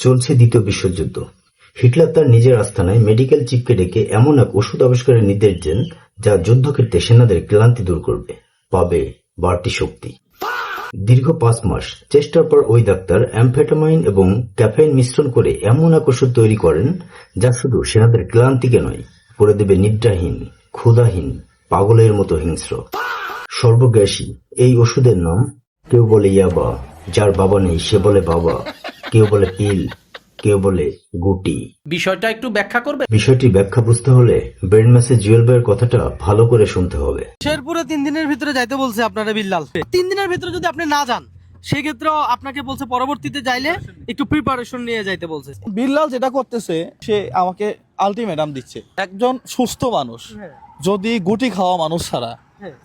চলছে দ্বিতীয় বিশ্বযুদ্ধ। হিটলার তার নিজের আস্তানায় মেডিকেল চিফকে ডেকে এমন এক ওষুধ আবিষ্কারের নির্দেশ দেন যা যুদ্ধক্ষেত্রে সেনাদের ক্লান্তি দূর করবে, পাবে বাড়তি শক্তি। দীর্ঘ 5 মাস চেষ্টার পর ওই ডাক্তার অ্যামফেটামাইন এবং ক্যাফেইন মিশ্রণ করে এমন এক ওষুধ তৈরি করেন যা শুধু সেনাদের ক্লান্তিকে নয়, করে দেবে নিদ্রাহীন, ক্ষুধাহীন, পাগলের মতো হিংস্র। সর্বগ্রাসী এই ওষুধের নাম কেউ বলে ইয়াবা, যার বাবা নেই সে বলে বাবা, কেউ বলে পিল, কেউ বলে গুটি। বিষয়টা একটু ব্যাখ্যা করবে? বিষয়টি ব্যাখ্যা বুঝতে হলে ব্রেন ম্যাসে জুয়েল ভাইয়ের কথাটা ভালো করে শুনতে হবে। শেরপুরে 3 দিনের ভিতরে যাইতে বলছে আপনারা বিল্লাল। 3 দিনের ভিতরে যদি আপনি না যান সেক্ষেত্রে আপনাকে বলছে পরবর্তীতে যাইলে একটু প্রিপারেশন নিয়ে যাইতে বলছে। বিল্লাল যেটা করতেছে সে আমাকে আলটিমেটাম দিচ্ছে। একজন সুস্থ মানুষ যদি গুটি খাওয়া মানুষ ছাড়া,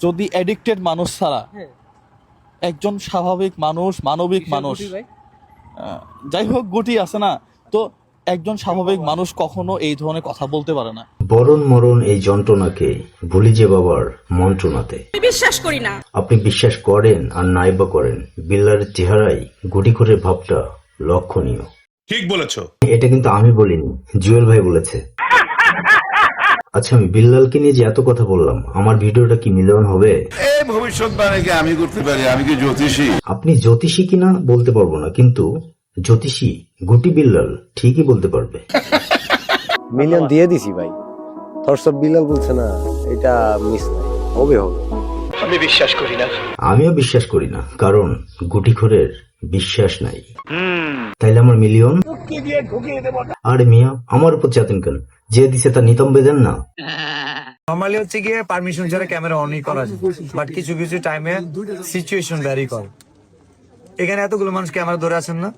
যদি অ্যাডিক্টেড মানুষ ছাড়া, একজন স্বাভাবিক মানুষ, মানবিক মানুষ, যাই হোক গুটি আছে না, তো একজন স্বাভাবিক মানুষ কখনো এই ধরনের কথা বলতে পারে না। বরণ মরণ এই যন্ত্রণাকে ভুলি যে বাবার মন্ত্রণাতে। বিশ্বাস করি না। আপনি বিশ্বাস করেন আর নাইবা করেন, বিল্লালের চেহারায় গুটি করে ভাবটা লক্ষণীয়। ঠিক বলেছো। এটা কিন্তু আমি বলিনি, জুয়েল ভাই বলেছে। আচ্ছা, আমি বিল্লালকে নিয়ে যে এত কথা বললাম, আমার ভিডিওটা কি মিলিয়ন হবে? ভবিষ্যৎবাণীকে আমি করতে পারি, আমি কি জ্যোতিষী? আপনি জ্যোতিষী কিনা বলতে পারবো না, কিন্তু জ্যোতিষী গুটি বিল্লাল ঠিকই বলতে পারবে। মিলিয়ন দিয়ে দিছি ভাই। থরসব বিল্লাল বলছে না, এটা মিস হবে হবে। আমি বিশ্বাস করি না। আমিও বিশ্বাস করি না, কারণ গুটিখোরের বিশ্বাস নাই। তাইলে আমার মিলিয়ন? আরে মিয়া, আমার উপর চাতেন কেন? যে দিছে তার নিতম্বে দেন না। নরমালি হচ্ছে গিয়ে পারমিশন ছাড়া ক্যামেরা অনই করা যায়, বাট কিছু কিছু টাইমে সিচুয়েশন ভ্যারি করে। এখানে এতগুলো মানুষ ক্যামেরা ধরে আছেন না,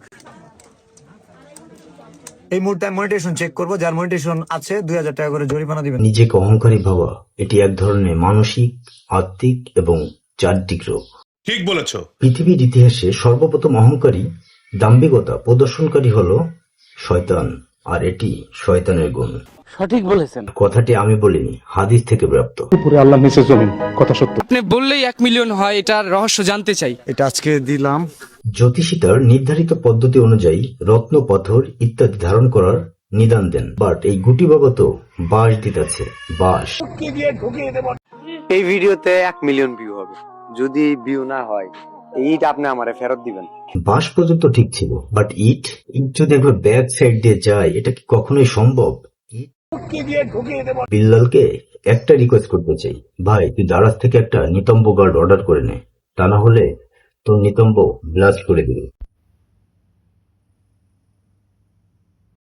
এই মুহূর্তে মনিটেশন চেক করবো, যার মনিটেশন আছে 2000 টাকা করে জরিমানা দিবেন। নিজেকে অহংকারী ভাবা এটি এক ধরনের মানসিক, আত্মিক এবং চারিত্রিক রোগ। ঠিক বলেছো। পৃথিবীর ইতিহাসে সর্বপ্রথম অহংকারী, দাম্ভিকতা প্রদর্শনকারী হলো শয়তান, আর এটি শয়তানের গুণ। সঠিক বলেছেন। কথাটি আমি বলিনি, হাদিস থেকে প্রাপ্ত। উপরে আল্লাহ নিচে জমিন, কথা সত্য। আপনি বললেই 1 মিলিয়ন হয়, এটার রহস্য জানতে চাই। এটা আজকে দিলাম। জ্যোতিষী তার নির্ধারিত পদ্ধতি অনুযায়ী রত্ন, পাথর ইত্যাদি ধারণ করার নিদান দেন, বাট এই গুটি বাবা তো বাঁশ দিতেছে, বাঁশ। এই ভিডিওতে 1 মিলিয়ন ভিউ হবে। যদি ভিউ না হয় এইটা আপনি আমারে ফেরত দিবেন। বাঁশ পর্যন্ত ঠিক ছিল, বাট ইট যদি একবার ব্যাক সাইড দিয়ে যায়, এটা কি কখনোই সম্ভব? বিল্লালকে একটা রিকোয়েস্ট করতে চাই, ভাই তুই দারাজ থেকে একটা নিতম্ব গার্ড অর্ডার করে নে, তা না হলে তোর নিতম্ব ব্লাস্ট করে দিবে।